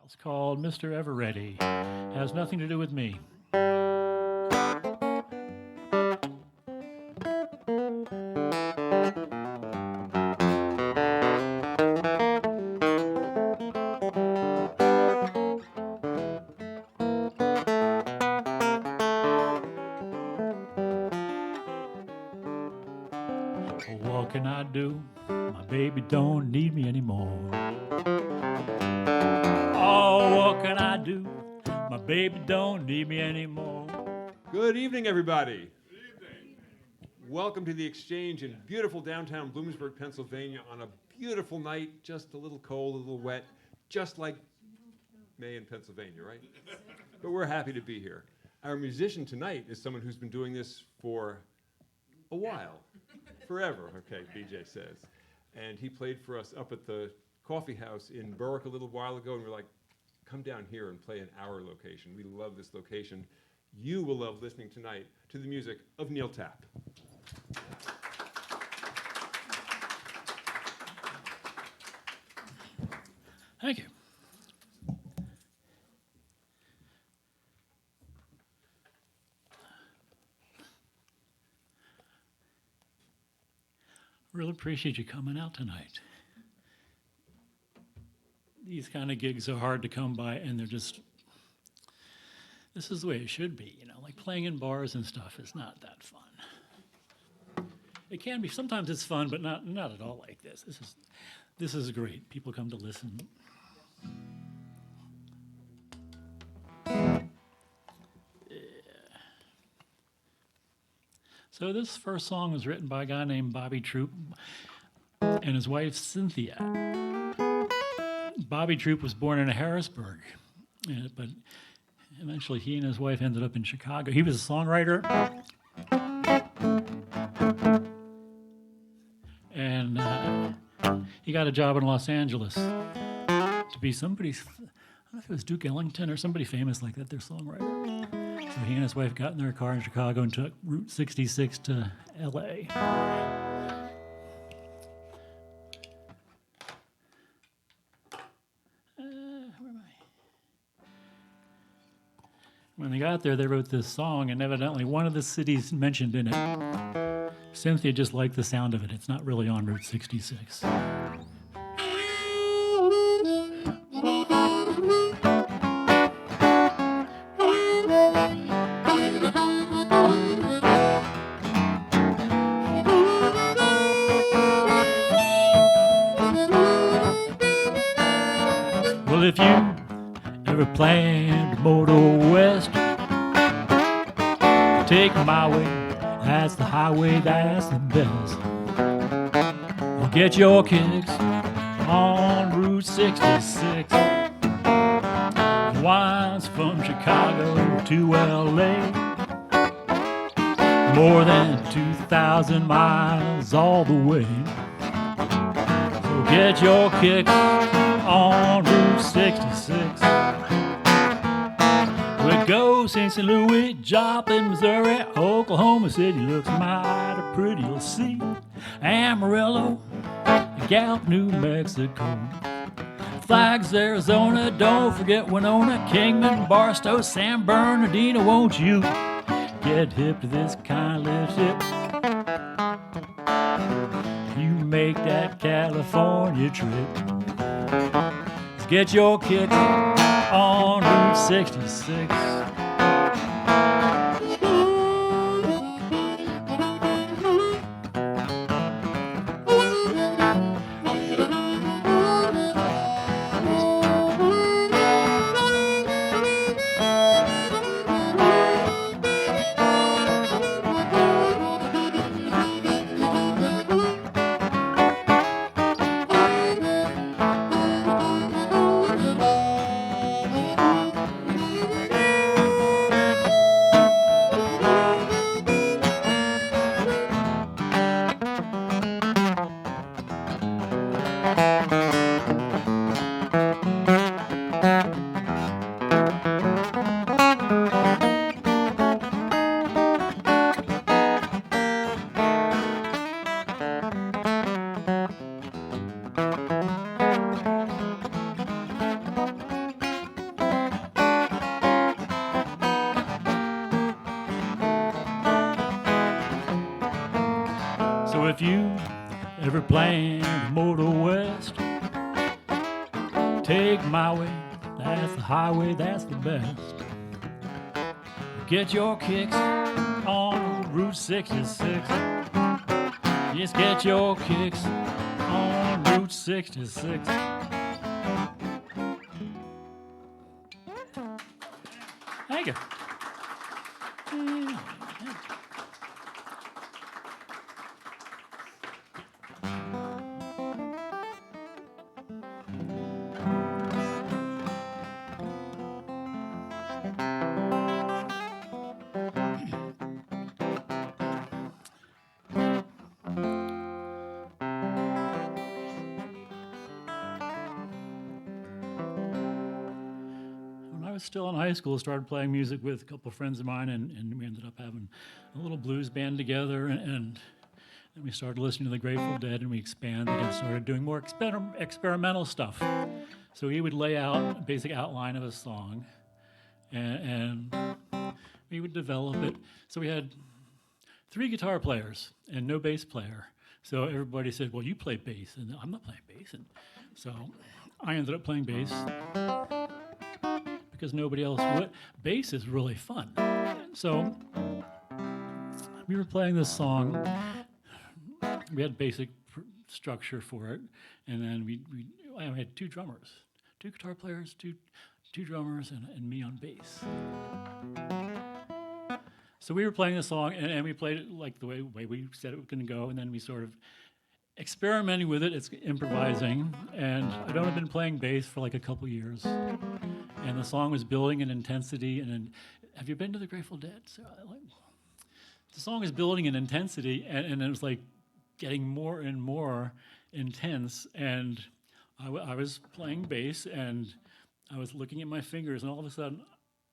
It's called Mr. Everready. Has nothing to do with me. What can I do? My baby don't need me anymore. Oh, what can I do? My baby don't need me anymore. Good evening, everybody. Good evening. Welcome to the Exchange in beautiful downtown Bloomsburg, Pennsylvania on a beautiful night, just a little cold, a little wet, just like May in Pennsylvania, right? But we're happy to be here. Our musician tonight is someone who's been doing this for a while. Forever, okay, BJ says. And he played for us up at the coffee house in Berwick a little while ago, and we're like, come down here and play in our location. We love this location. You will love listening tonight to the music of NEIL TAPP. Thank you. Really appreciate you coming out tonight. These kind of gigs are hard to come by, and they're just, this is the way it should be, you know, like playing in bars and stuff is not that fun. It can be, sometimes it's fun, but not at all like this. This is great. People come to listen. So this first song was written by a guy named Bobby Troop and his wife Cynthia. Bobby Troop was born in Harrisburg, but eventually he and his wife ended up in Chicago. He was a songwriter, and he got a job in Los Angeles to be somebody, I don't know if it was Duke Ellington or somebody famous like that, their songwriter. So he and his wife got in their car in Chicago and took Route 66 to L.A. When they got there, they wrote this song, and evidently one of the cities mentioned in it, Cynthia just liked the sound of it. It's not really on Route 66. Well, if you ever plan to motor west, take my way, that's the highway, that's the best. Well, get your kicks on Route 66. It winds from Chicago to LA, more than 2,000 miles all the way. So get your kicks on Route 66. We go St. Louis, Joplin, Missouri, Oklahoma City looks mighty pretty, you'll see. Amarillo, Gallup, New Mexico, Flags, Arizona, don't forget Winona, Kingman, Barstow, San Bernardino. Won't you get hip to this kind of ship? You make that California trip. Get your kicks on Route 66. if you ever plan to motor west, take my way, that's the highway, that's the best. Get your kicks on Route 66. Just get your kicks on Route 66. Thank you. Still in high school, started playing music with a couple of friends of mine, and we ended up having a little blues band together, and we started listening to the Grateful Dead, and we expanded and started doing more experimental stuff. So he would lay out a basic outline of a song, and we would develop it. So we had 3 guitar players and no bass player. So everybody said, well, you play bass, and I'm not playing bass. And so I ended up playing bass because nobody else would. Bass is really fun. So we were playing this song. We had basic structure for it, and then I had 2 drummers, 2 guitar players, two drummers, and me on bass. So we were playing the song, and we played it like the way we said it was going to go, and then we sort of experimenting with it. It's improvising, and I'd only been playing bass for like a couple years, and the song was building in intensity. And have you been to the Grateful Dead? So, the song is building in intensity, and it was like getting more and more intense. And I was playing bass, and I was looking at my fingers, and all of a sudden,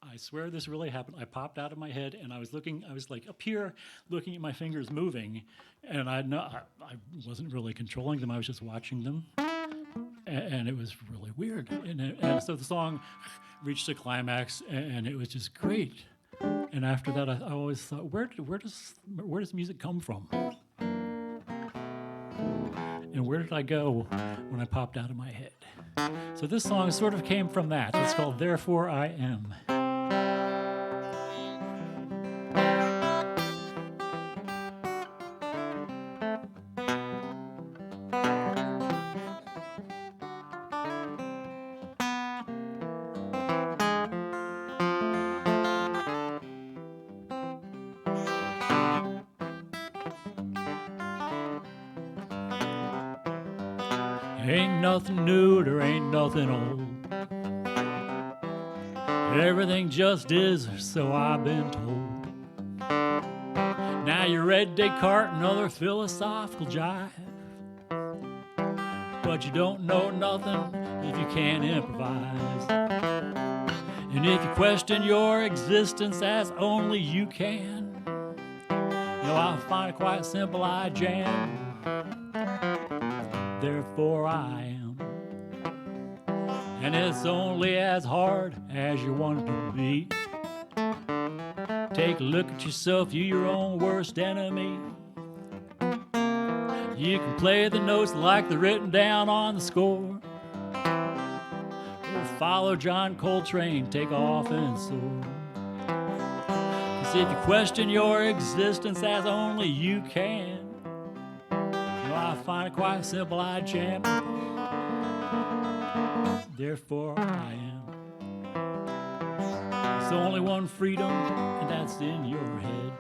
I swear this really happened. I popped out of my head, and I was like up here looking at my fingers moving, and I wasn't really controlling them. I was just watching them, and it was really weird. And so the song reached a climax, and it was just great. And after that, I always thought, where does music come from? And where did I go when I popped out of my head? So this song sort of came from that. It's called Therefore I Am. Ain't nothing new, there ain't nothing old. Everything just is, so I've been told. Now you read Descartes and other philosophical jive, but you don't know nothing if you can't improvise. And if you question your existence as only you can, I find it quite simple, I jam. Therefore I am. And it's only as hard as you want it to be. Take a look at yourself, you're your own worst enemy. You can play the notes like they're written down on the score, or follow John Coltrane, take off and soar. 'Cause if you question your existence as only you can, I find it quite simple, I jam. Therefore I am. There's only one freedom, and that's in your head.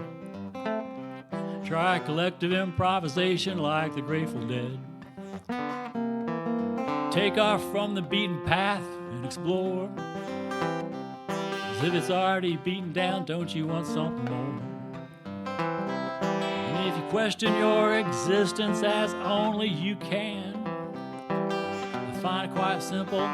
Try collective improvisation like the Grateful Dead. Take off from the beaten path and explore. 'Cause if it's already beaten down, don't you want something more? And if you question your existence as only you can, I find it quite simple.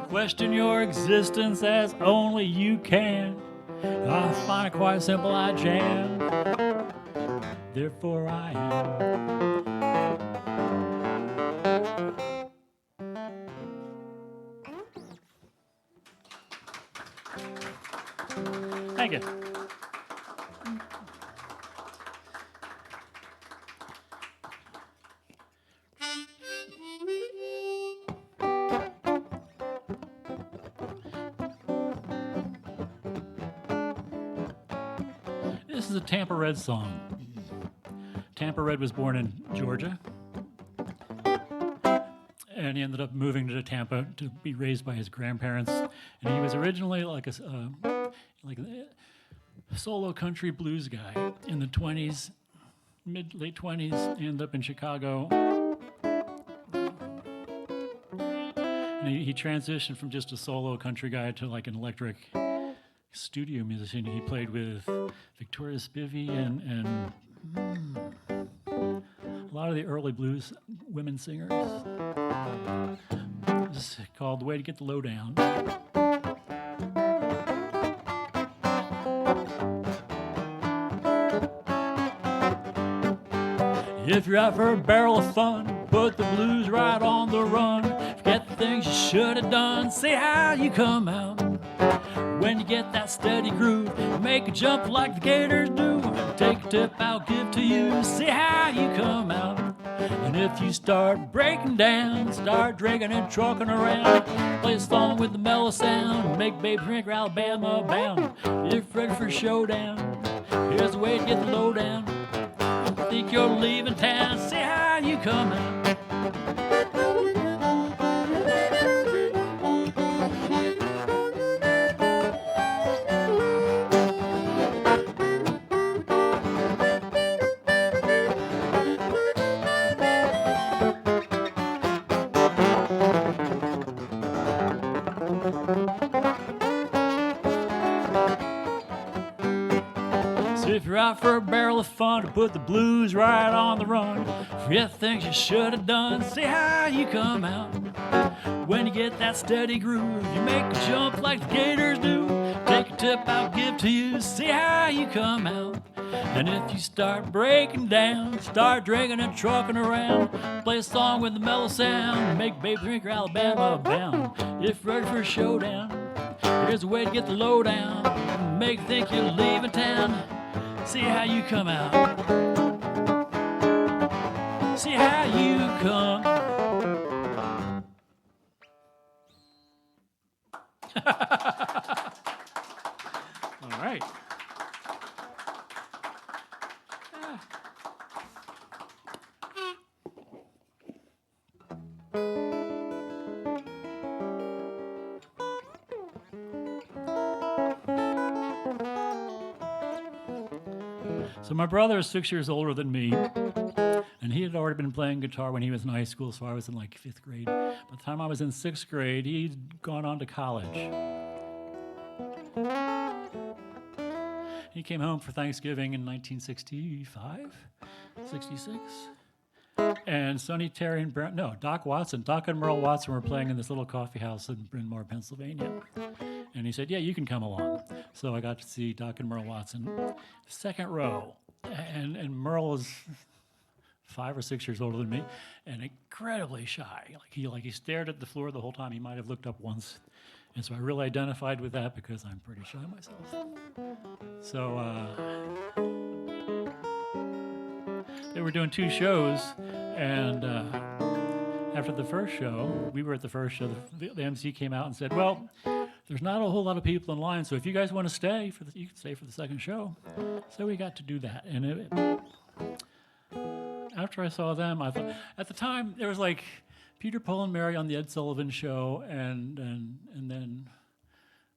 Question your existence as only you can. I find it quite simple, I jam. Therefore I am. Thank you. This is a Tampa Red song. Tampa Red was born in Georgia, and he ended up moving to Tampa to be raised by his grandparents. And he was originally like a solo country blues guy in the 20s, late 20s. Ended up in Chicago, and he transitioned from just a solo country guy to like an electric studio musician. He played with Victoria Spivey and a lot of the early blues women singers. This is called The Way to Get the Lowdown. If you're out for a barrel of fun, put the blues right on the run. Forget the things you should have done, see how you come out. When you get that steady groove, make a jump like the Gators do. Take a tip I'll give to you, see how you come out. And if you start breaking down, start drinking and trucking around, play a song with the mellow sound, make baby drink Alabama bound. If ready for a showdown, here's the way to get the lowdown. Think you're leaving town, see how you come out. If you're out for a barrel of fun, to put the blues right on the run, forget things you should have done, see how you come out. When you get that steady groove, you make a jump like the Gators do. Take a tip I'll give to you, see how you come out. And if you start breaking down, start drinking and trucking around, play a song with the mellow sound, make baby drink your Alabama bound. If you're ready for a showdown, here's a way to get the lowdown, make you think you're leaving town. See how you come out. See how you come. All right. So my brother is 6 years older than me, and he had already been playing guitar when he was in high school, so I was in like 5th grade. By the time I was in 6th grade, he'd gone on to college. He came home for Thanksgiving in 1965, 66. And Sonny Terry and Doc and Merle Watson were playing in this little coffee house in Bryn Mawr, Pennsylvania. And he said, yeah, you can come along. So I got to see Doc and Merle Watson, second row. And Merle was 5 or 6 years older than me and incredibly shy. He stared at the floor the whole time. He might have looked up once. And so I really identified with that because I'm pretty shy myself. So they were doing 2 shows, and after the first show, we were at the first show, the MC came out and said, well, there's not a whole lot of people in line, so if you guys want to stay, you can stay for the second show. So we got to do that. And after I saw them, I thought, at the time, there was like Peter, Paul, and Mary on the Ed Sullivan Show, and then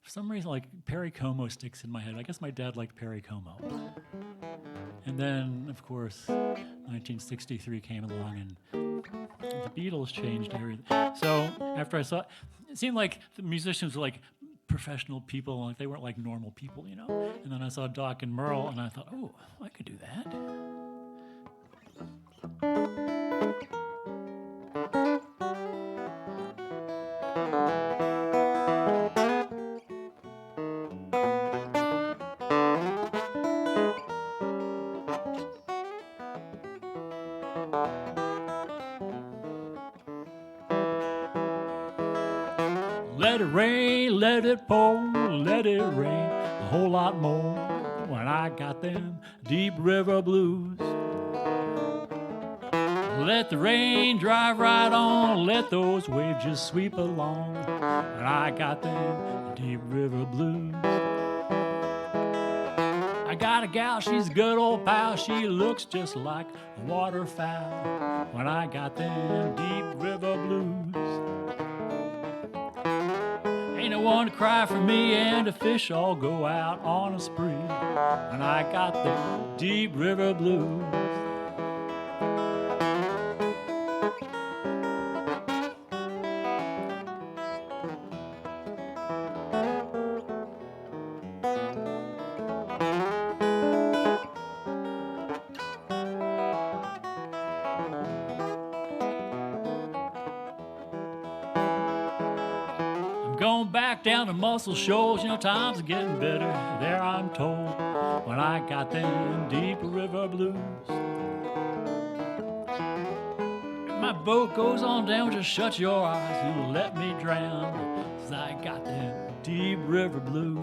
for some reason, like Perry Como sticks in my head. I guess my dad liked Perry Como. And then, of course, 1963 came along, and the Beatles changed everything. So after I saw it seemed like the musicians were like professional people, like they weren't like normal people, you know. And then I saw Doc and Merle, and I thought, oh, I could do that. Let it rain, let it pour, let it rain a whole lot more when I got them deep river blues. Let the rain drive right on, let those waves just sweep along when I got them deep river blues. I got a gal, she's a good old pal, she looks just like a waterfowl when I got them deep river blues. Ain't no one to cry for me, and the fish all go out on a spree when I got the deep river blues. Going back down to Muscle Shoals, you know, times are getting better there, I'm told, when I got them deep river blues. If my boat goes on down, just shut your eyes and let me drown, 'cause I got them deep river blues.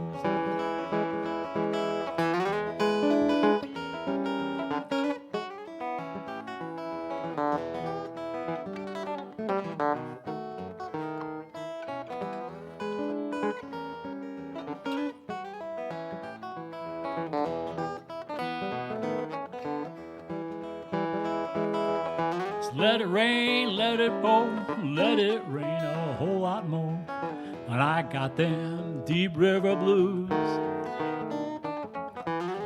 Let it rain, let it pour, let it rain a whole lot more when I got them deep river blues.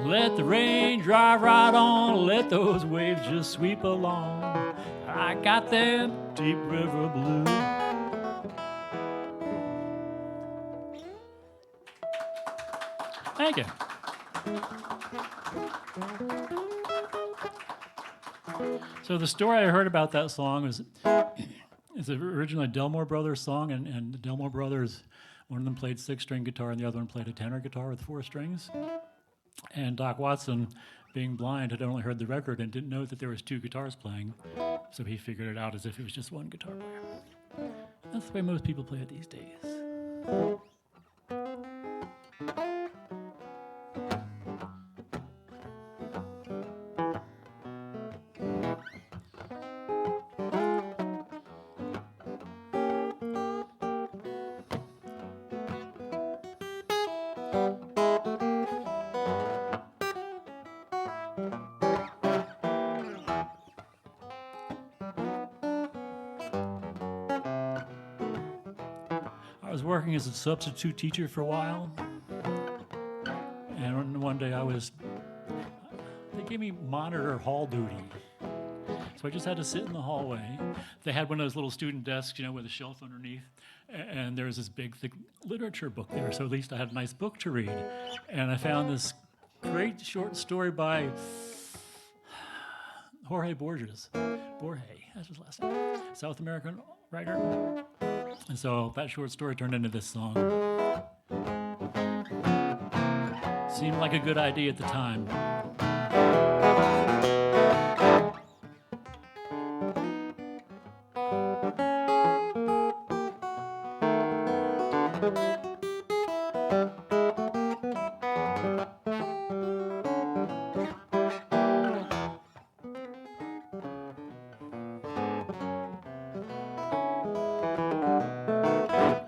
Let the rain drive right on, let those waves just sweep along. I got them deep river blues. Thank you. So the story I heard about that song is it's originally a Delmore Brothers song, and the Delmore Brothers, one of them played 6-string guitar and the other one played a tenor guitar with 4 strings. And Doc Watson, being blind, had only heard the record and didn't know that there was 2 guitars playing, so he figured it out as if it was just one guitar player. That's the way most people play it these days. I was working as a substitute teacher for a while, and one day they gave me monitor hall duty. So I just had to sit in the hallway. They had one of those little student desks, you know, with a shelf underneath, and there was this big, thick literature book there, so at least I had a nice book to read. And I found this great short story by Jorge Borges. Borge, that's his last name. South American writer. And so that short story turned into this song. Seemed like a good idea at the time.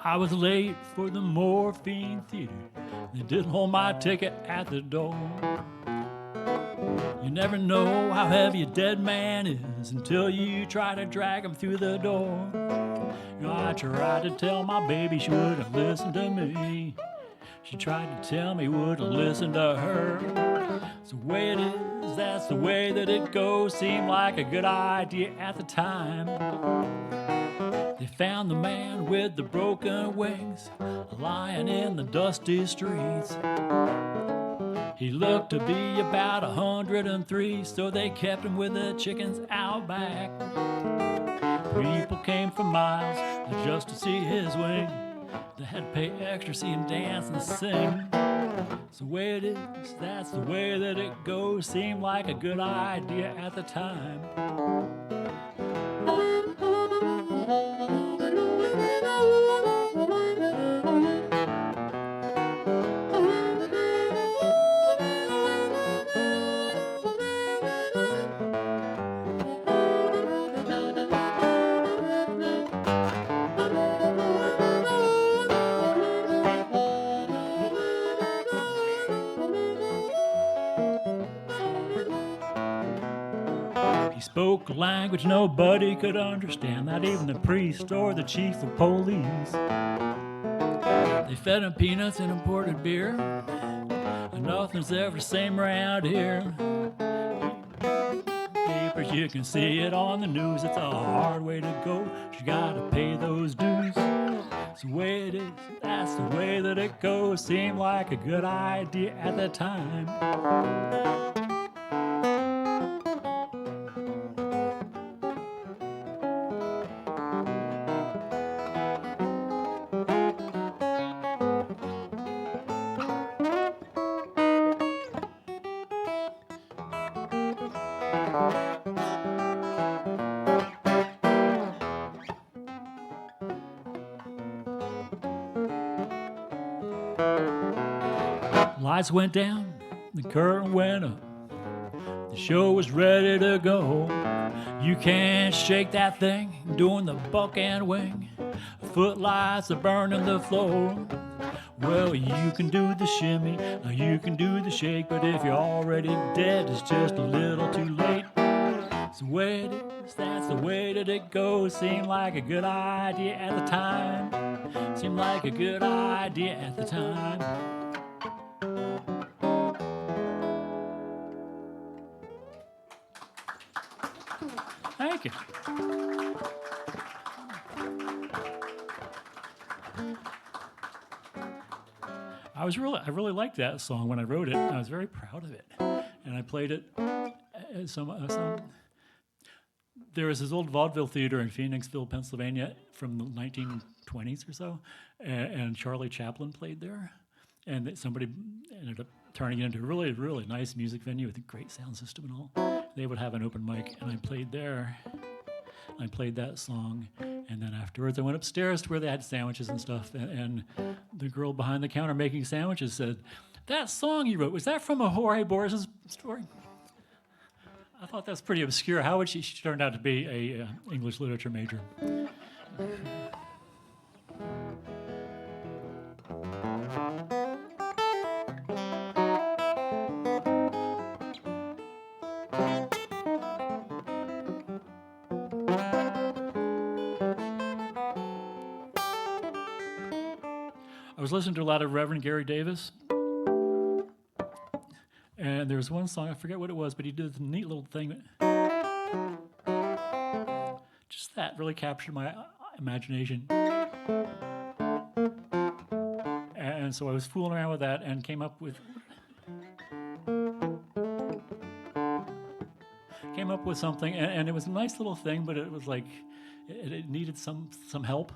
I was late for the Morphine Theater. They didn't hold my ticket at the door. You never know how heavy a dead man is until you try to drag him through the door. You know, I tried to tell my baby she wouldn't listen to me. She tried to tell me wouldn't listen to her. It's the way it is, that's the way that it goes. Seemed like a good idea at the time. They found the man with the broken wings lying in the dusty streets. He looked to be about 103, so they kept him with the chickens out back. People came for miles just to see his wing. They had to pay extra to see him dance and sing. It's the way it is, that's the way that it goes. Seemed like a good idea at the time. He spoke a language nobody could understand, not even the priest or the chief of police. They fed him peanuts and imported beer, and nothing's ever the same around here. Papers, you can see it on the news. It's a hard way to go. You gotta pay those dues. It's the way it is, that's the way that it goes. Seemed like a good idea at the time. Lights went down, the curtain went up. The show was ready to go. You can't shake that thing, doing the buck and wing. Footlights are burning the floor. Well, you can do the shimmy, you can do the shake, but if you're already dead, it's just a little too late. It's the way it is, that's the way that it goes. Seemed like a good idea at the time. Seemed like a good idea at the time. Thank you. I really liked that song when I wrote it. I was very proud of it, and I played it at some. There was this old vaudeville theater in Phoenixville, Pennsylvania, from the 1920s or so, and Charlie Chaplin played there, and somebody ended up turning it into a really, really nice music venue with a great sound system and all. They would have an open mic, and I played there. I played that song, and then afterwards I went upstairs to where they had sandwiches and stuff, and the girl behind the counter making sandwiches said, "That song you wrote, was that from a Jorge Borges story?" I thought that's pretty obscure. How would she turned out to be a English literature major. I was listening to a lot of Reverend Gary Davis, and there was one song, I forget what it was, but he did this neat little thing. Just that really captured my imagination. And so I was fooling around with that and came up with something, and it was a nice little thing, but it was like it needed some help.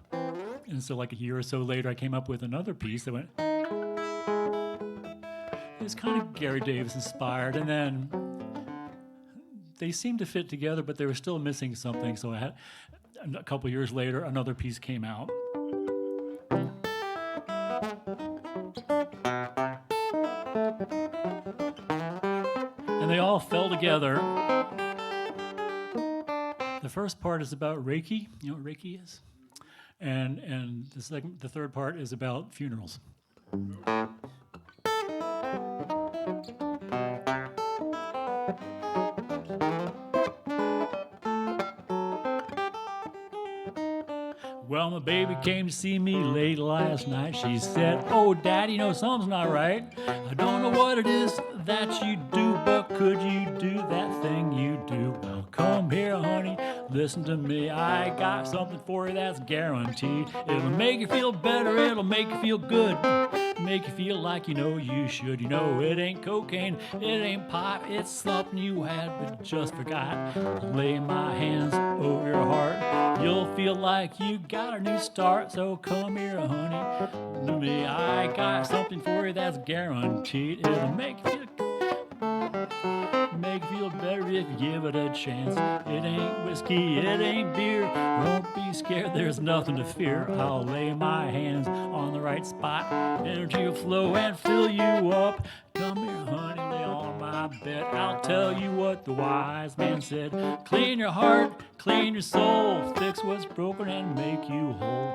And so like a year or so later, I came up with another piece that went, it was kind of Gary Davis inspired, and then they seemed to fit together, but they were still missing something. So I had, a couple years later, another piece came out. And they all fell together. The first part is about Reiki. You know what Reiki is? and the third part is about funerals. Well, my baby came to see me late last night. She said, "Oh, Daddy, you know something's not right. I don't know what it is that you do, but could you do that thing you do? Well, come here, honey, listen to me. I got something for you that's guaranteed. It'll make you feel better, it'll make you feel good, make you feel like you know you should. You know, it ain't cocaine, it ain't pot, it's something you had but just forgot. Lay my hands over your heart, you'll feel like you got a new start. So come here, honey, to me. I got something for you that's guaranteed. It'll make you feel better if you give it a chance. It ain't whiskey, it ain't beer. Don't be scared, there's nothing to fear. I'll lay my hands on the right spot. Energy will flow and fill you up. Come here, honey, lay on my bed. I'll tell you what the wise man said. Clean your heart, clean your soul, fix what's broken and make you whole.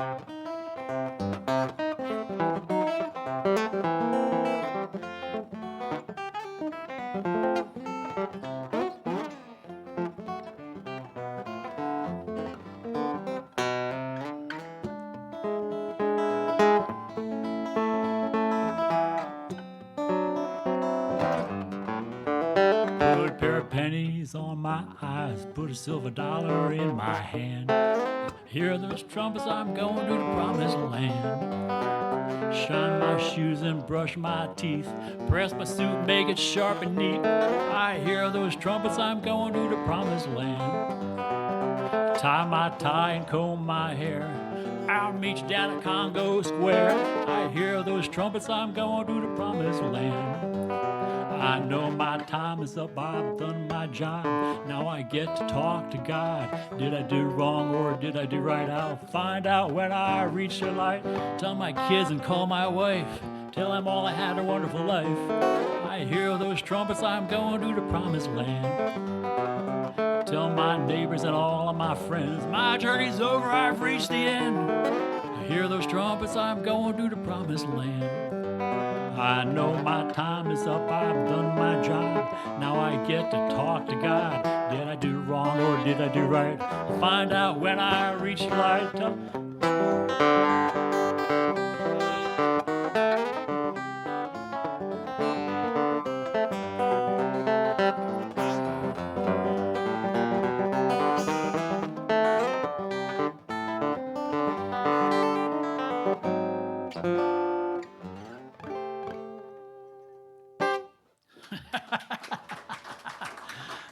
Put a pair of pennies on my eyes, put a silver dollar in my hand. Hear those trumpets, I'm going to the promised land. Shine my shoes and brush my teeth, press my suit, make it sharp and neat. I hear those trumpets, I'm going to the promised land. Tie my tie and comb my hair, I'll meet you down at Congo Square. I hear those trumpets, I'm going to the promised land. I know my time is up, I've done my job. Now I get to talk to God. Did I do wrong or did I do right? I'll find out when I reach the light. Tell my kids and call my wife, tell them all I had a wonderful life. I hear those trumpets, I'm going to the promised land. Tell my neighbors and all of my friends, my journey's over, I've reached the end. I hear those trumpets, I'm going to the promised land. I know my time is up, I've done my job. Now I get to talk to God. Did I do wrong or did I do right? I'll find out when I reach the light.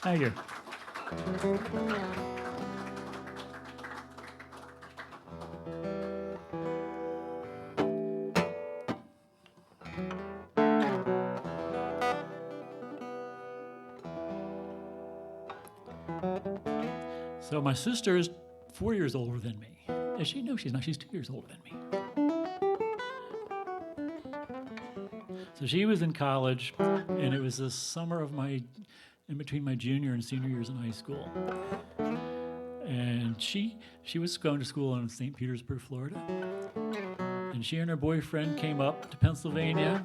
Thank you. So my sister is 4 years older than me. Does she? No, she's not. She's 2 years older than me. So she was in college, and it was the summer of in between my junior and senior years in high school. And she was going to school in St. Petersburg, Florida. And she and her boyfriend came up to Pennsylvania.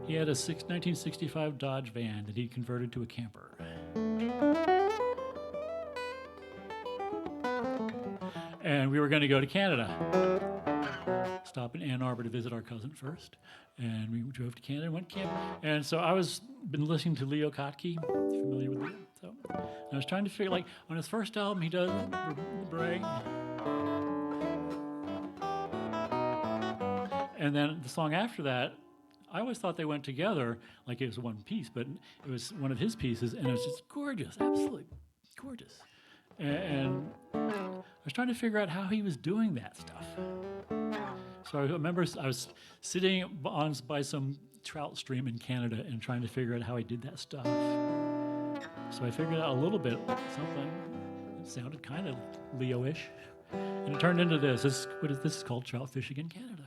He had a 1965 Dodge van that he converted to a camper. And we were going to go to Canada. Stop in Ann Arbor to visit our cousin first. And we drove to Canada and went camping. And so been listening to Leo Kottke. Familiar with Leo? So I was trying to figure, like, on his first album, he does Bray. And then the song after that, I always thought they went together, like it was one piece, but it was one of his pieces, and it was just gorgeous, absolutely gorgeous. And I was trying to figure out how he was doing that stuff. So I remember I was sitting by some trout stream in Canada and trying to figure out how he did that stuff. So I figured out a little bit, something that sounded kind of Leo-ish. And it turned into this. This is called Trout Fishing in Canada.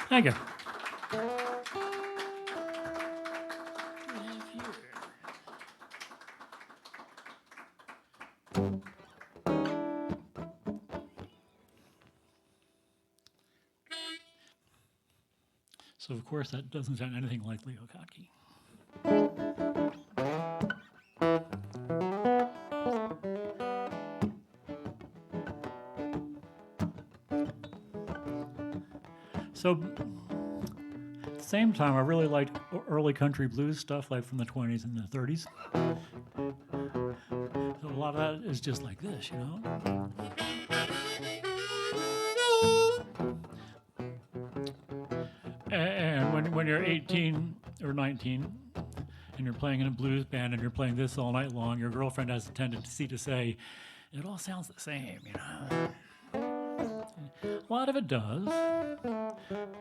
Thank you. So, of course, that doesn't sound anything like Leo Kottke. So, at the same time, I really liked early country blues stuff, like from the 20s and the 30s. So a lot of that is just like this, you know? And when you're 18 or 19 and you're playing in a blues band and you're playing this all night long, your girlfriend has a tendency to say, it all sounds the same, you know? A lot of it does.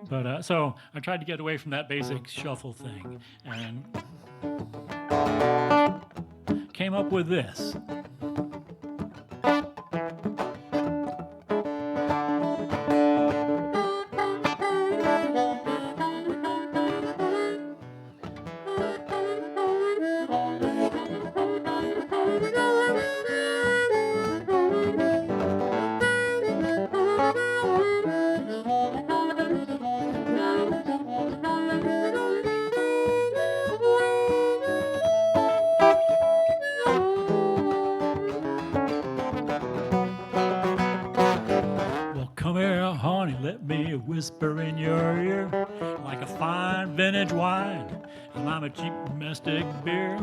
But so I tried to get away from that basic shuffle thing and came up with this. Whisper in your ear like a fine vintage wine, and I'm a cheap domestic beer.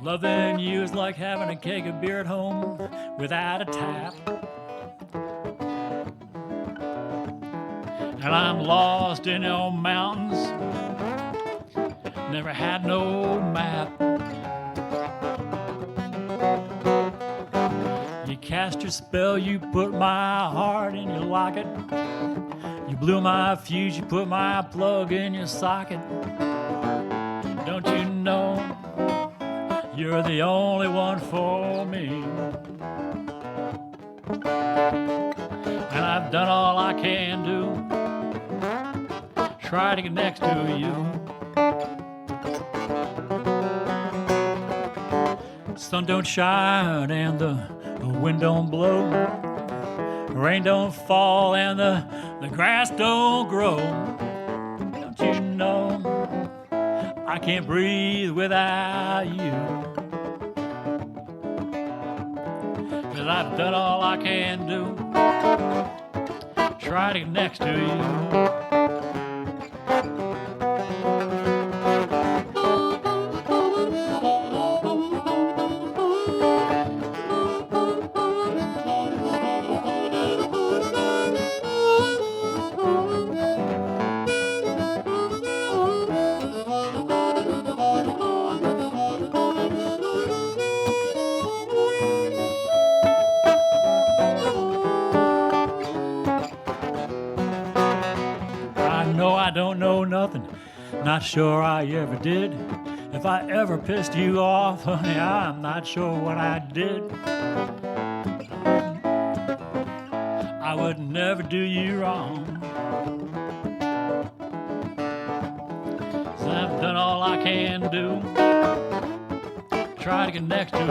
Loving you is like having a keg of beer at home without a tap. And I'm lost in your mountains, never had no map. You cast your spell, you put my heart in your locket. You blew my fuse, you put my plug in your socket. Don't you know you're the only one for me? And I've done all I can do, try to get next to you. Sun don't shine and the wind don't blow, rain don't fall and the grass don't grow. Don't you know I can't breathe without you? 'Cause I've done all I can do, try to get next to you. don't know nothing, not sure I ever did. If I ever pissed you off, honey, I'm not sure what I did. I would never do you wrong. 'Cause I've done all I can do. Try to get next to you.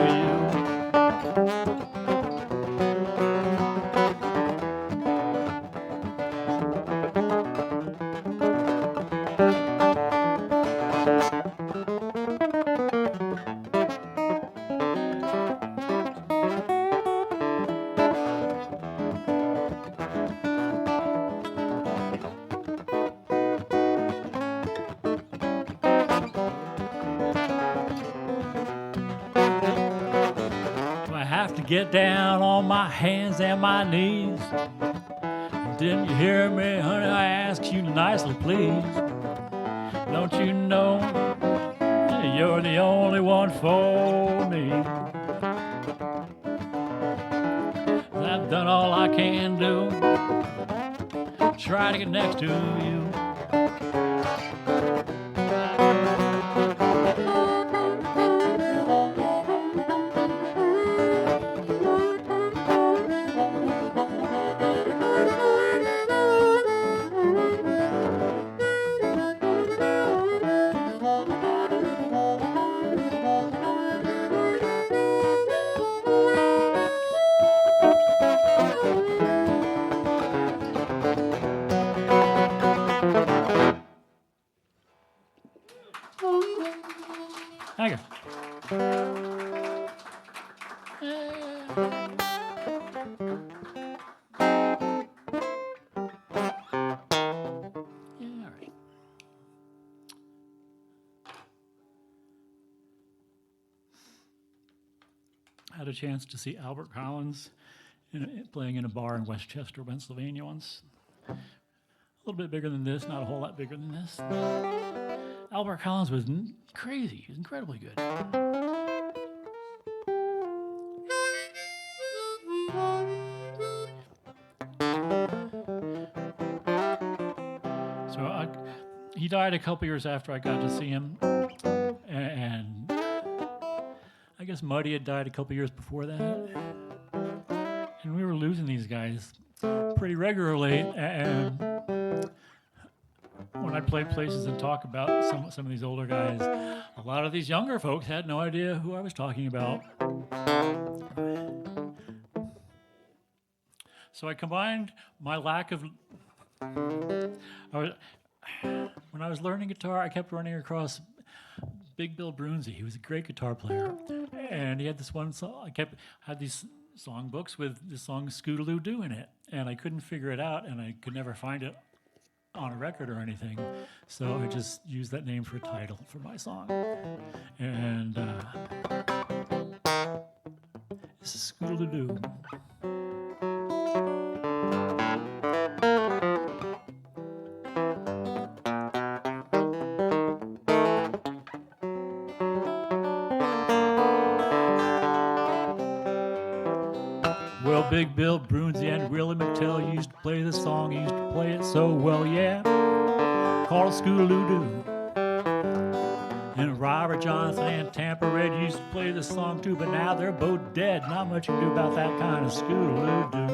Get down on my hands and my knees. Didn't you hear me, honey? I ask you nicely, please. Don't you know you're the only one for me? I've done all I can do. Try to get next to you. Thank you. All right. I had a chance to see Albert Collins playing in a bar in Westchester, Pennsylvania once. A little bit bigger than this, not a whole lot bigger than this. Albert Collins was crazy. He was incredibly good. So he died a couple years after I got to see him, and I guess Muddy had died a couple years before that, and we were losing these guys pretty regularly. And when I play places and talk about some of these older guys, a lot of these younger folks had no idea who I was talking about. So I combined my lack of... when I was learning guitar, I kept running across Big Bill Brunsey. He was a great guitar player. And he had this one song, had these songbooks with the song Scootaloo Doo in it. And I couldn't figure it out, and I could never find it on a record or anything, so I just used that name for a title for my song. And this is Scootaloo Doo. Well, Big Bill Brunsey and Willie McTell used to play this song, used to play it so well, yeah. Called it Scootaloo Doo. And Robert Johnson and Tampa Red used to play this song too, but now they're both dead. Not much you can do about that kind of Scootaloo Doo.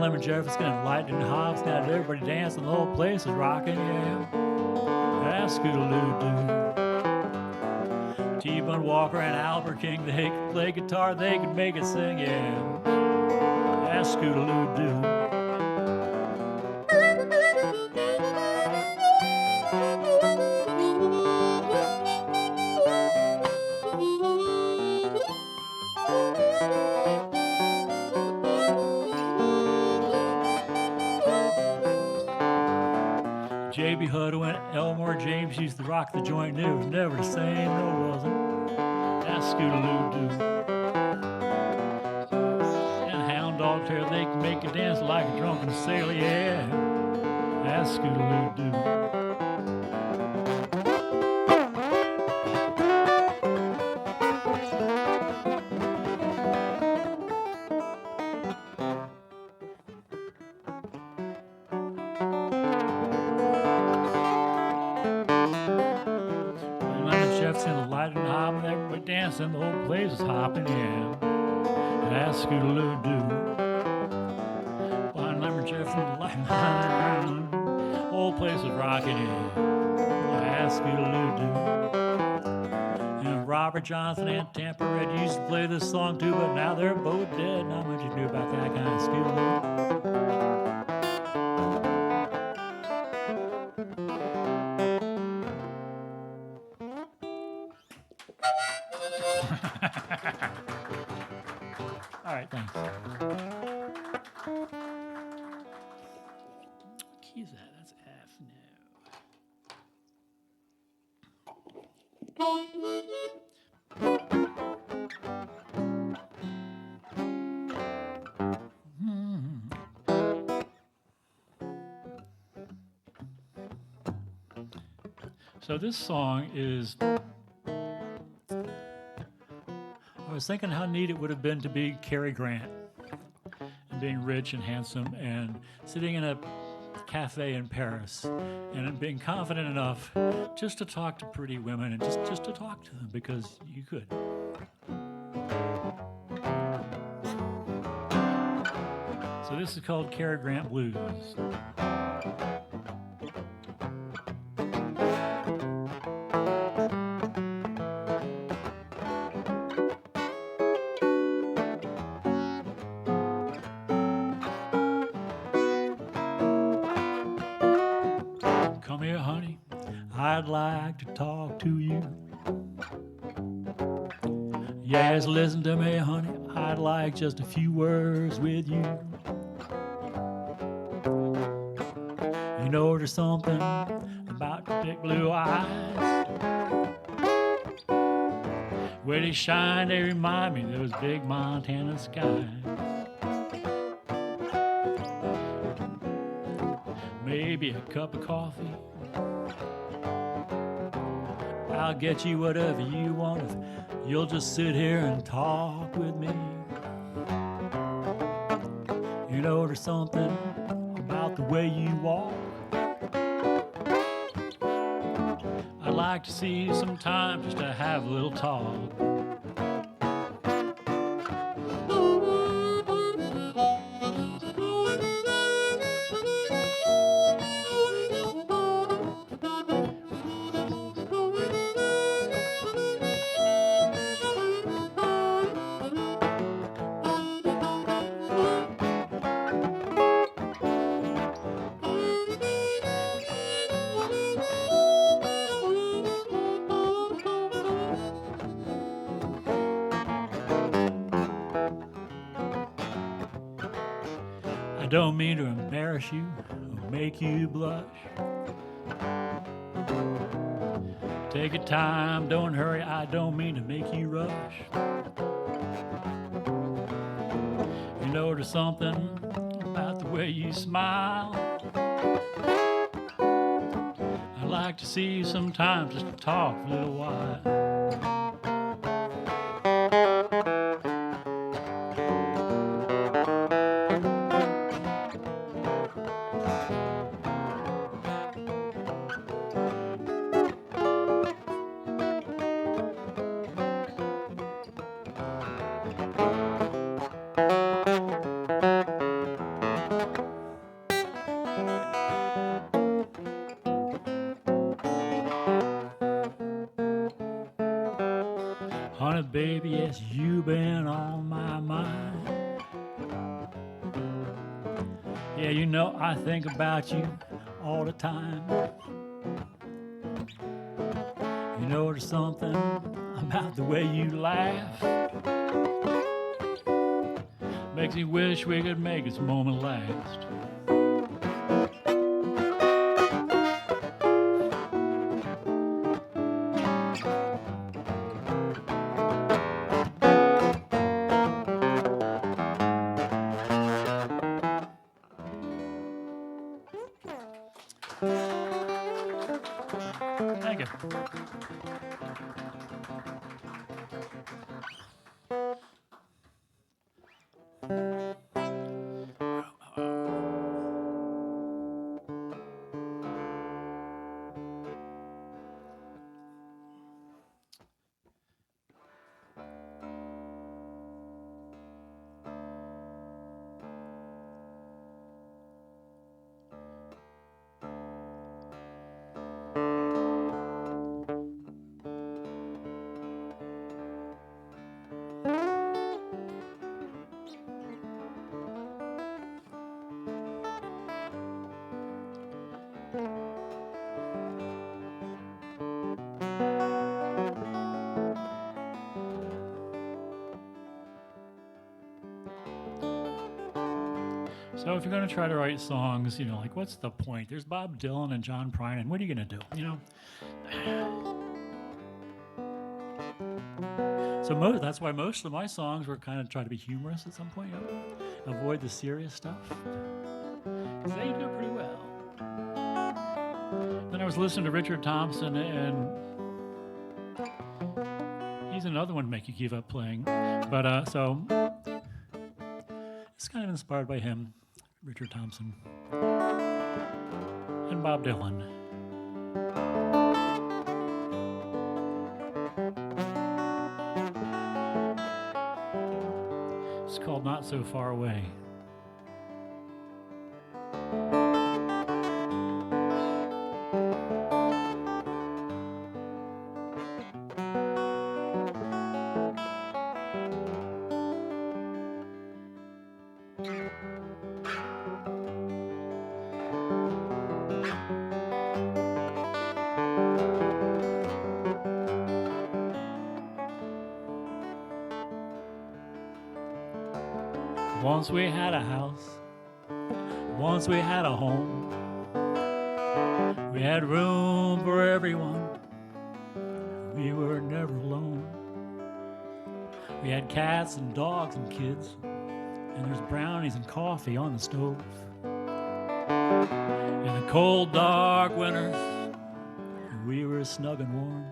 Lemon Jefferson and Lightnin Hopkins got everybody dancing, the whole place is rocking, yeah. That's Scootaloo Doo. T-Bone Walker and Albert King, they could play guitar, they could make it sing, yeah. That's Scootaloo Doo. J.B. Huddle and Elmore James used to rock the joint. It was never the same, no, wasn't. That's Scootaloo Doo. And Hound Dog Tail, they can make you dance like a drunken sailor, yeah. That's Scootaloo Doo. lights and the Lightnin Hopkins, everybody dancing, the whole place is hopping in. That's Scootaloo-Doo. Blind Lumberjack from the Lightnin Hopkins, the whole place is rocking in. That's Scootaloo-Doo. And Robert Johnson and Tampa Red used to play this song too, but now they're both dead. Not much you do about that kind of Scootaloo. All right, thanks. What key is that? That's F. So this song is, I was thinking how neat it would have been to be Cary Grant and being rich and handsome and sitting in a cafe in Paris and being confident enough just to talk to pretty women and just to talk to them because you could. So this is called Cary Grant Blues. Come here, honey, I'd like to talk to you. Yes, listen to me, honey, I'd like just a few words with you. You know there's something about your big blue eyes. Where they shine, they remind me of those big Montana skies. Maybe a cup of coffee. I'll get you whatever you want if you'll just sit here and talk with me. You know there's something about the way you walk. I'd like to see you sometime just to have a little talk. I don't mean to embarrass you or make you blush. Take your time, don't hurry, I don't mean to make you rush. You know there's something about the way you smile. I'd like to see you sometime just to talk for a little while. Honey, baby, yes, you've been on my mind. Yeah, you know I think about you all the time. You know there's something about the way you laugh. Makes me wish we could make this moment last. Thank you. So if you're going to try to write songs, you know, like what's the point? There's Bob Dylan and John Prine, and what are you going to do? You know. So that's why most of my songs were kind of try to be humorous at some point. You know? Avoid the serious stuff, because they do pretty well. Then I was listening to Richard Thompson, and he's another one to make you give up playing. But so it's kind of inspired by him, Richard Thompson, and Bob Dylan. It's called Not So Far Away. Once we had a house, once we had a home. We had room for everyone, we were never alone. We had cats and dogs and kids, and there's brownies and coffee on the stove. In the cold, dark winters, we were snug and warm.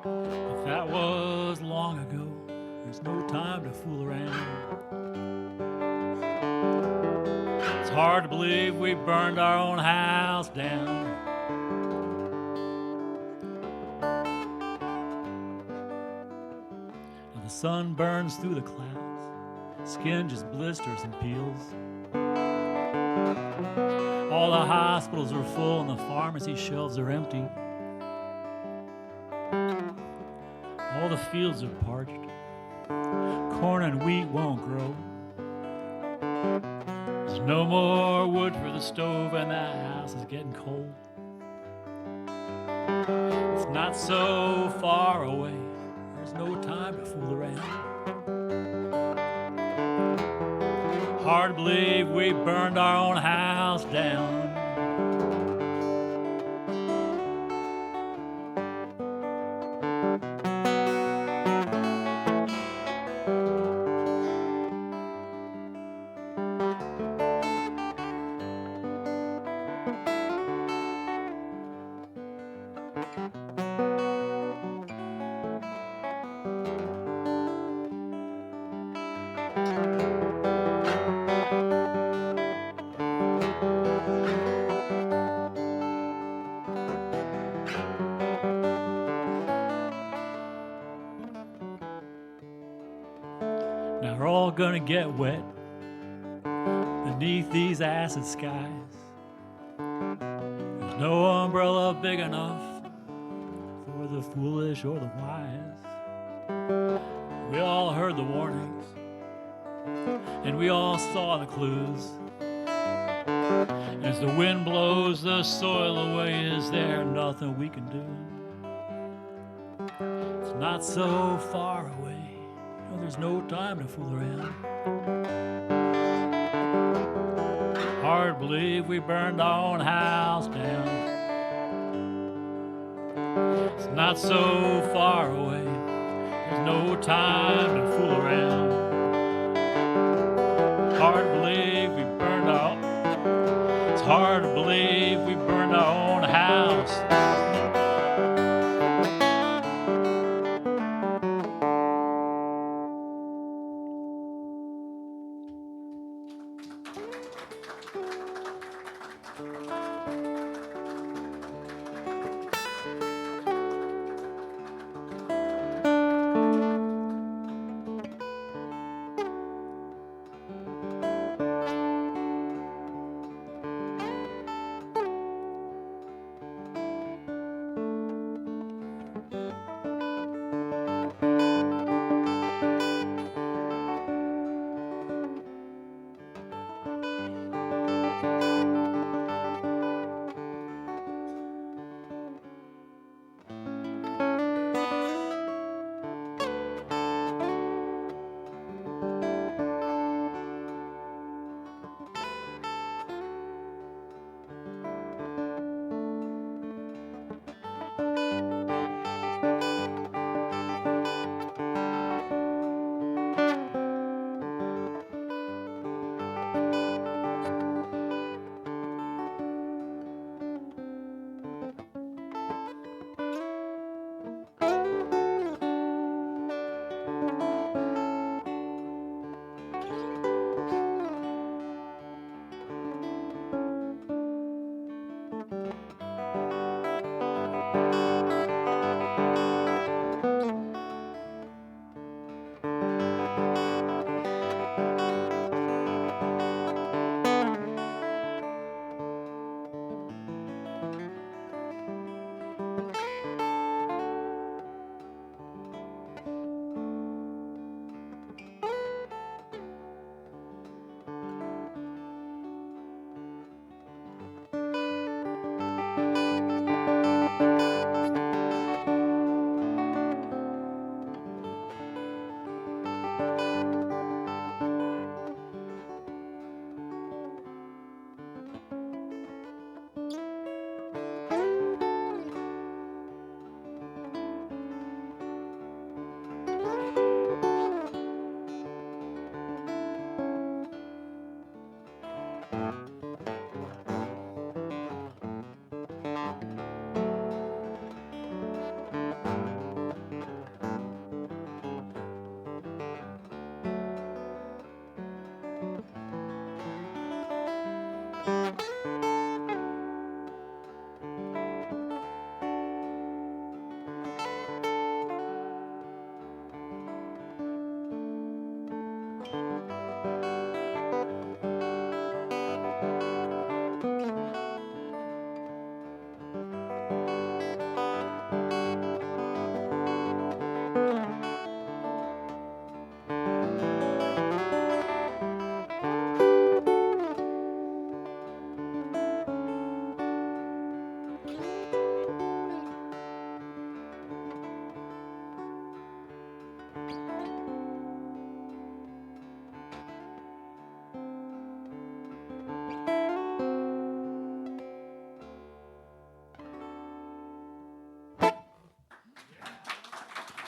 But that was long ago, there's no time to fool around. It's hard to believe we burned our own house down. Now the sun burns through the clouds, skin just blisters and peels. All the hospitals are full and the pharmacy shelves are empty. All the fields are parched, corn and wheat won't grow. There's no more wood for the stove and that house is getting cold. It's not so far away, there's no time to fool around. Hard to believe we burned our own house down. Now we're all gonna get wet beneath these acid skies. There's no umbrella big enough for the foolish or the wise. We all heard the warnings, and we all saw the clues. As the wind blows the soil away, is there nothing we can do? It's not so far away. There's no time to fool around. Hard to believe we burned our own house down. It's not so far away, there's no time to fool around. Hard to believe we burned our own. It's hard to believe we burned our own house.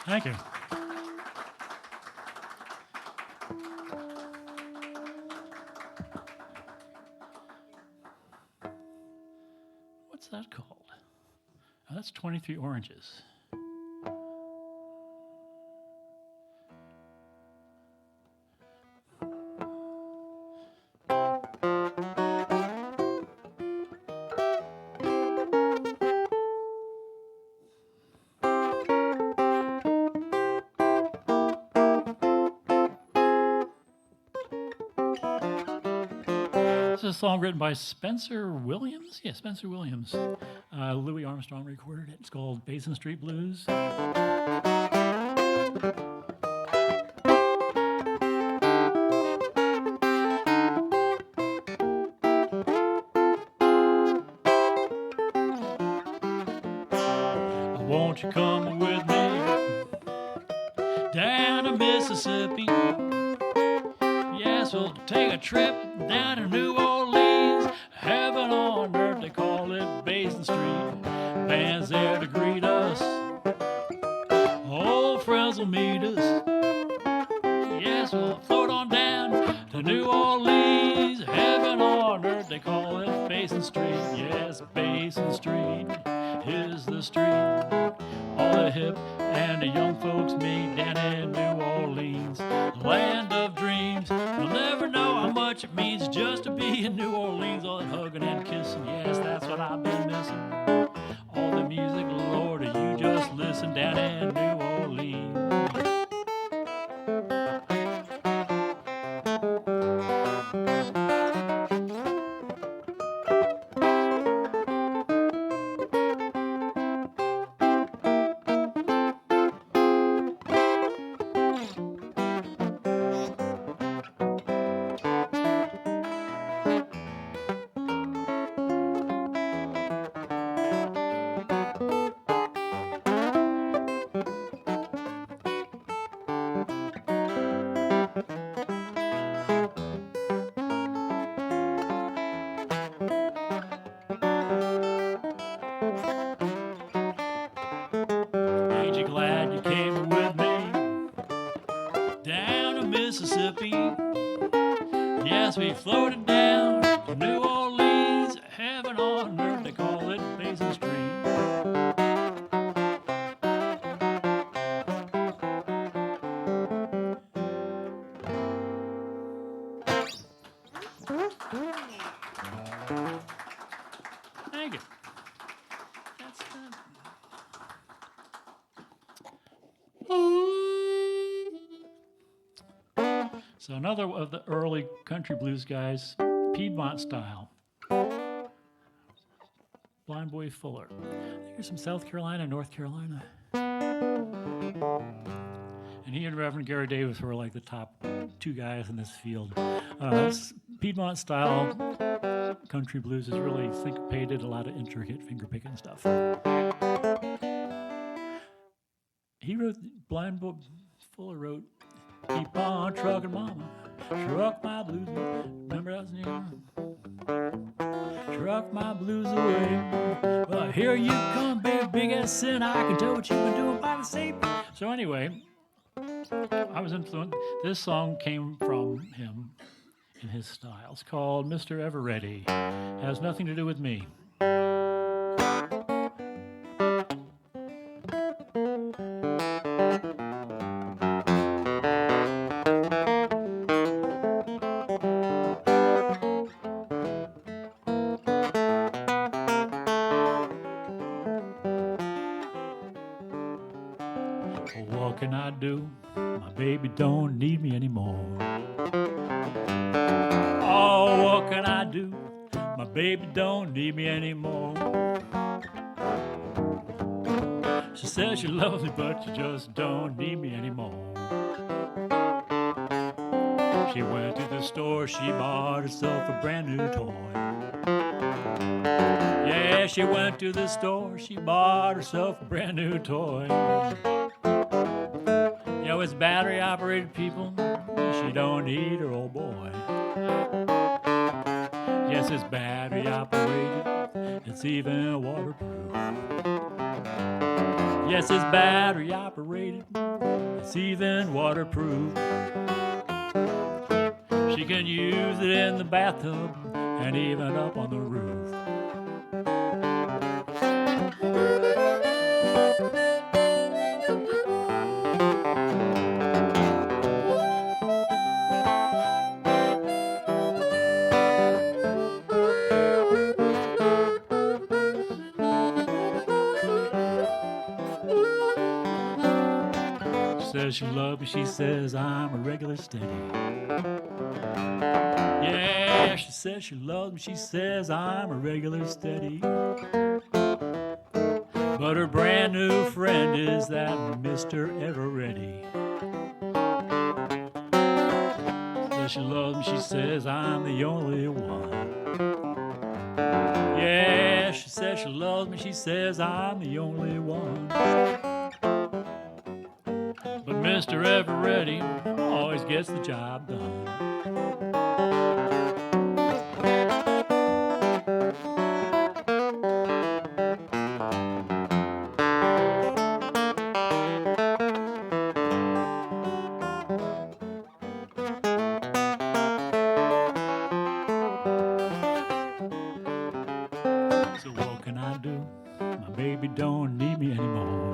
Thank you. What's that called? Oh, that's 23 Oranges. This is a song written by Spencer Williams. Yeah, Spencer Williams. Louis Armstrong recorded it. It's called Basin Street Blues. Won't you come with me down to Mississippi? Yes, we'll take a trip down to New Orleans. Heaven on earth, they call it Basin Street. Bands there to greet us. Old friends will meet us. Yes, we'll float on down to New Orleans. Heaven on earth, they call it Basin Street. Yes, Basin Street is the street all the hip and the young folks meet down in New Orleans, land of dreams. You'll never know how much it means just to be in New Orleans. All that hugging and kissing, yes, that's what I've been missing. All the music, Lord, you just listen down in New Orleans. Ain't you glad you came with me down to Mississippi? Yes, we floated down to New Orleans. Heaven on earth, they call it Basin Street. Thank you. That's done. So another of the early country blues guys, Piedmont style. Blind Boy Fuller. I think he's from South Carolina, North Carolina. And he and Reverend Gary Davis were like the top two guys in this field. Piedmont style country blues is really syncopated, a lot of intricate finger picking stuff. He wrote, Blind Boy Fuller wrote, "Keep on trucking, mama, truck my blues." Remember that name? Truck my blues away. Well, here you come, baby, big ass sin. I can tell what you've been doing by the sea. So anyway, I was influenced. This song came from him in his style. It's called Mr. Ever Ready. Has nothing to do with me. What can I do? My baby don't need me anymore. Oh, what can I do? My baby don't need me anymore. She says she loves me, but she just don't need me anymore. She went to the store, she bought herself a brand new toy. Yeah, she went to the store, she bought herself a brand new toy. You know, it's battery operated, people. She don't need her old boy. Yes, it's battery operated. It's even waterproof. Yes, it's battery operated. It's even waterproof. She can use it in the bathtub and even up on the roof. Says she loves me, she says I'm a regular steady. Yeah, she says she loves me, she says I'm a regular steady. But her brand new friend is that Mr. Ever Ready. Says she loves me, she says I'm the only one. Yeah, she says she loves me, she says I'm the only one. But Mr. Ever Ready always gets the job done. So what can I do? My baby don't need me anymore.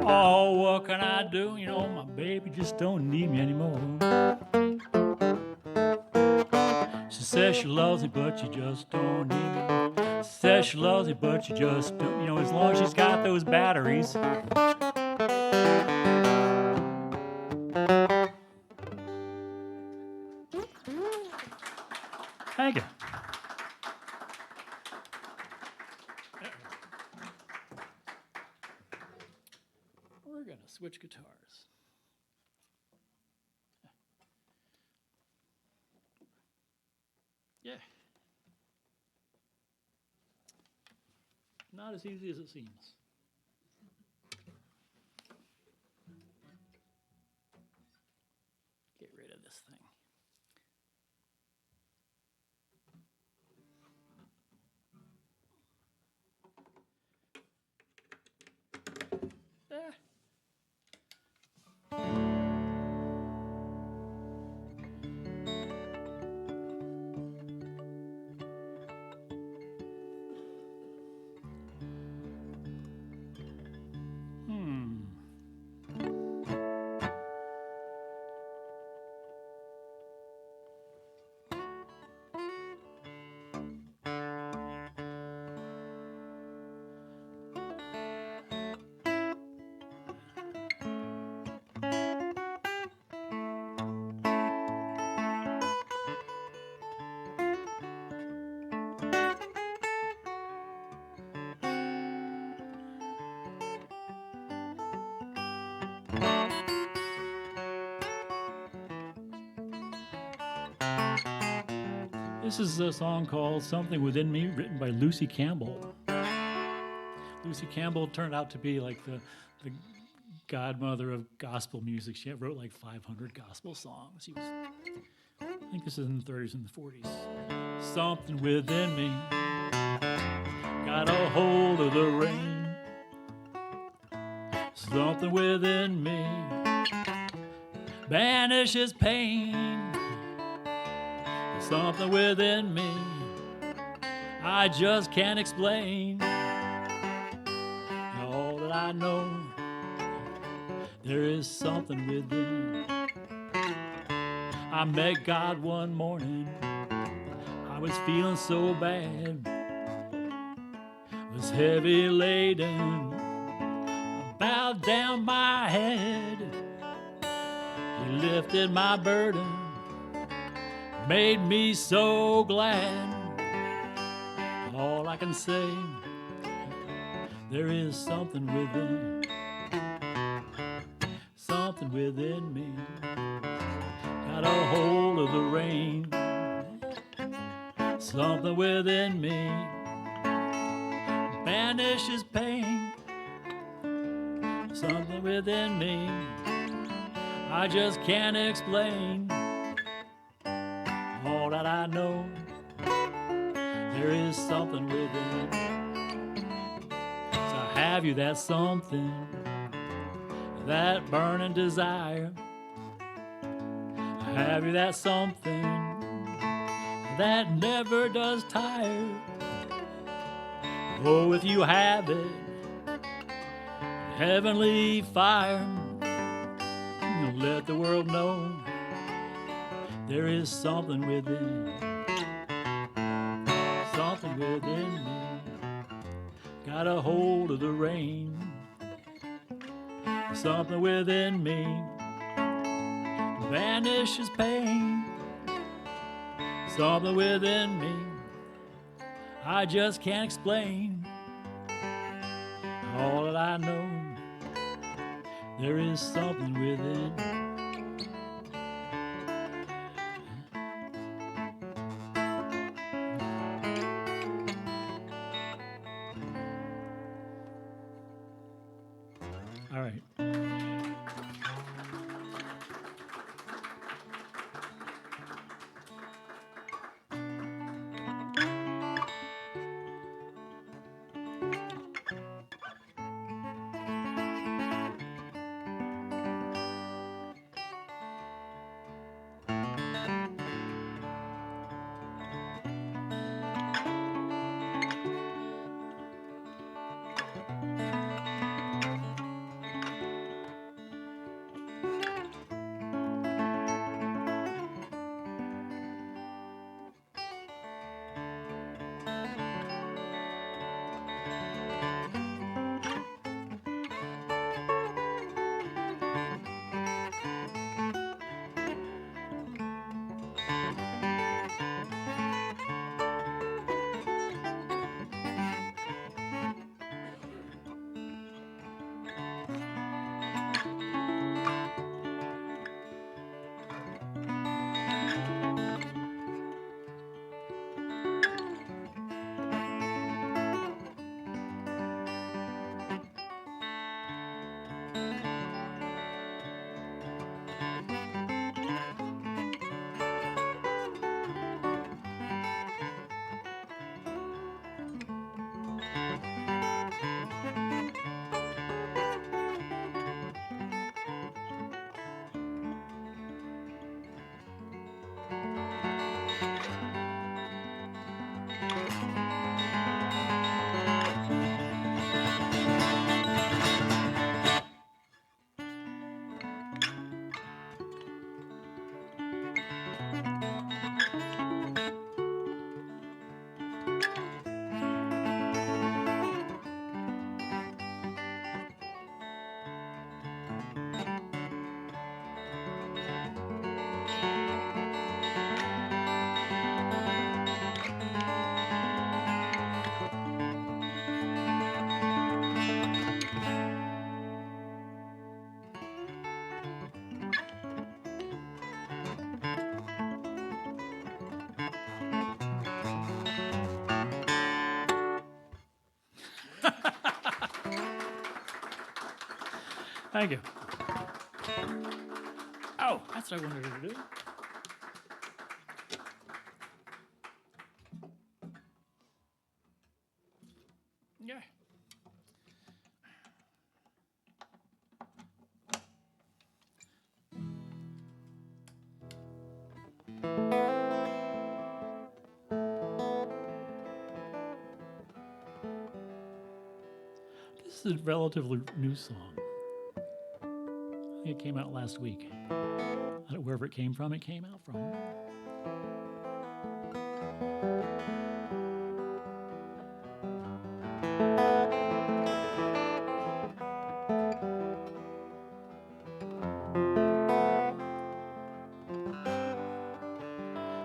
Oh, what can I do? You know, my baby just don't need me anymore. She says she loves me, but she just don't need me. She says she loves me, but she just don't. You know, as long as she's got those batteries. Thank you. We're going to switch guitars. Yeah. Not as easy as it seems. Get rid of this thing. Ah. This is a song called Something Within Me, written by Lucy Campbell. Lucy Campbell turned out to be like the godmother of gospel music. She wrote like 500 gospel songs. She was, I think this is in the 30s and the 40s. Something within me got a hold of the rain. Something within me banishes pain. Something within me I just can't explain. All that I know, there is something within. I met God one morning, I was feeling so bad, was heavy laden, I bowed down my head. He lifted my burden, made me so glad. All I can say, there is something within, something within me got a hold of the rain. Something within me banishes pain. Something within me I just can't explain. All that I know, there is something within. So have you that something, that burning desire? Have you that something that never does tire? Oh, if you have it, heavenly fire, let the world know there is something within. Something within me got a hold of the rain. Something within me vanishes pain. Something within me I just can't explain. All that I know, there is something within. All right. Thank you. Oh, that's what I wanted her to do. Yeah. This is a relatively new song. I think it came out last week. Wherever it came from, it came out from.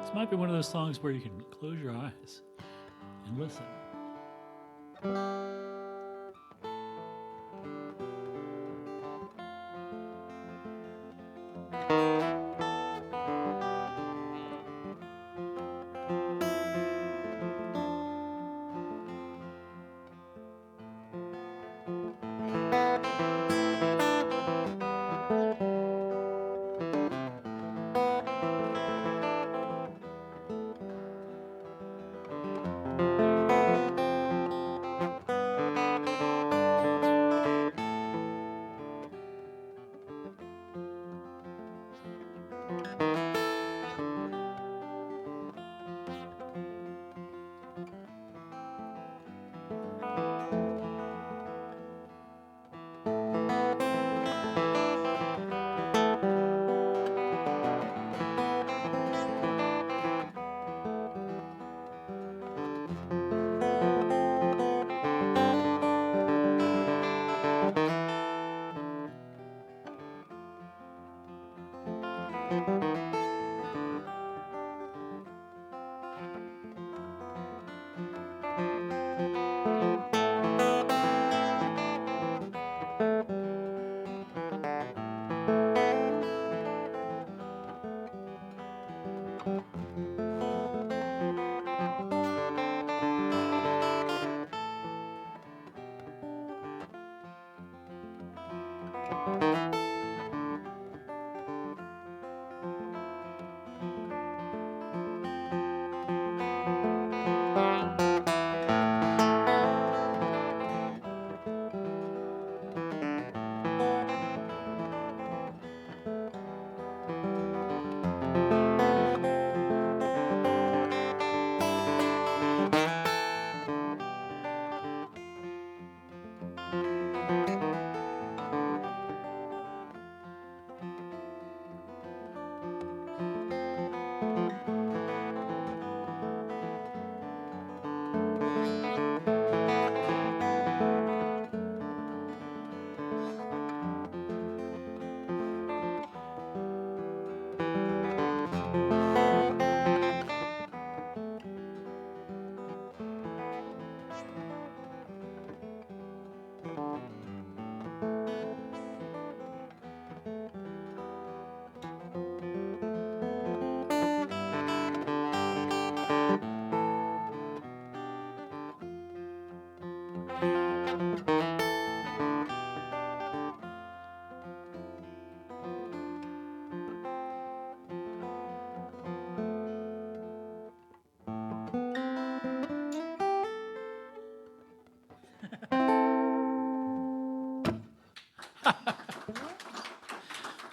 This might be one of those songs where you can close your eyes and listen.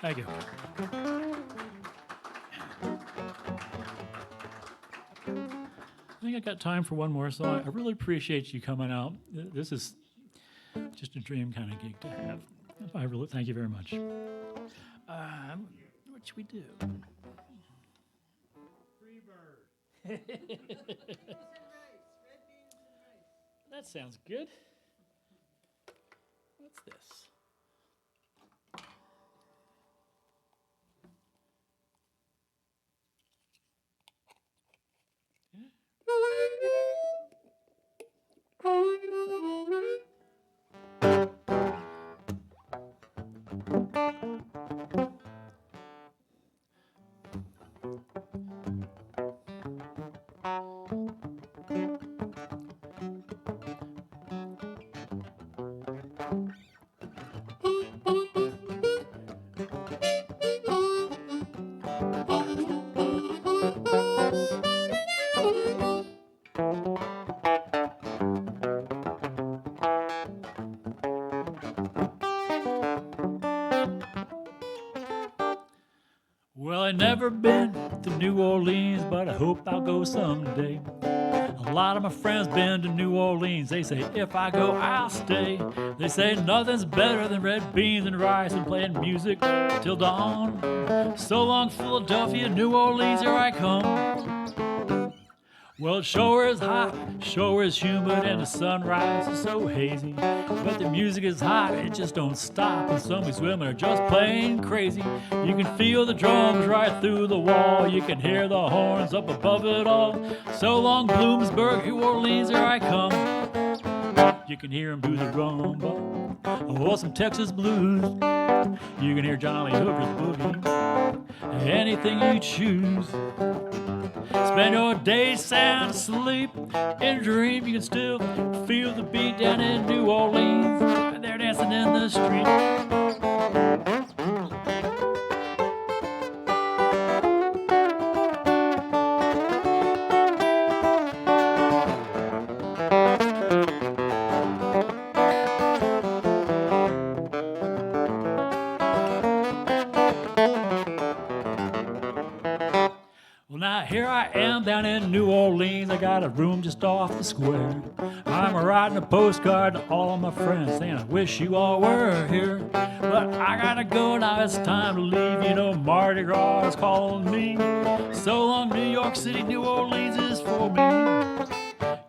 Thank you. I think I got time for one more song. I really appreciate you coming out. This is just a dream kind of gig to have. I really thank you very much. What should we do? Free bird. That sounds good. What's this? I never been to New Orleans, but I hope I'll go someday. A lot of my friends been to New Orleans. They say if I go, I'll stay. They say nothing's better than red beans and rice and playing music till dawn. So long, Philadelphia, New Orleans, here I come. Well, it sure is hot, sure is humid, and the sunrise is so hazy. But the music is hot, it just don't stop, and some of these women are just plain crazy. You can feel the drums right through the wall, you can hear the horns up above it all. So long, Bloomsburg, New Orleans, here I come. You can hear them do the rumba, or some Texas blues. You can hear Johnny Hooker's boogie, anything you choose. Spend your day sound asleep in a dream. You can still feel the beat down in New Orleans, and they're dancing in the street. Here I am down in New Orleans. I got a room just off the square. I'm writing a postcard to all of my friends saying I wish you all were here. But I gotta go now, it's time to leave. You know Mardi Gras is calling me. So long, New York City, New Orleans is for me.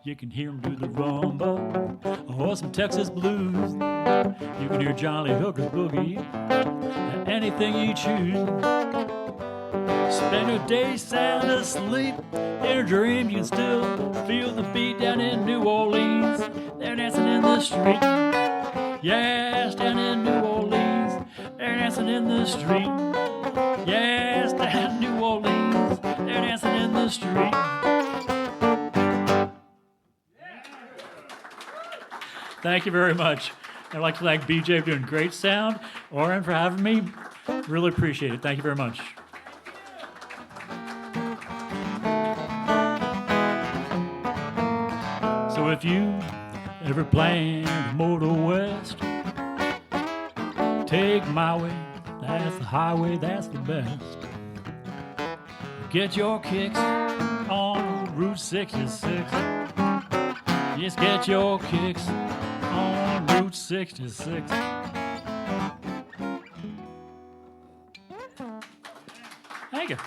You can hear them do the rumba or some Texas blues. You can hear Johnny Hooker's boogie, anything you choose. Spend your day sound asleep in a dream. You can still feel the beat down in New Orleans. They're dancing in the street. Yes, down in New Orleans. They're dancing in the street. Yes, down in New Orleans. They're dancing in the street. Thank you very much. I'd like to thank BJ for doing great sound. Oren for having me. Really appreciate it. Thank you very much. So if you ever plan to motor west, take my way, that's the highway, that's the best. Get your kicks on Route 66. Just get your kicks on Route 66. Thank you.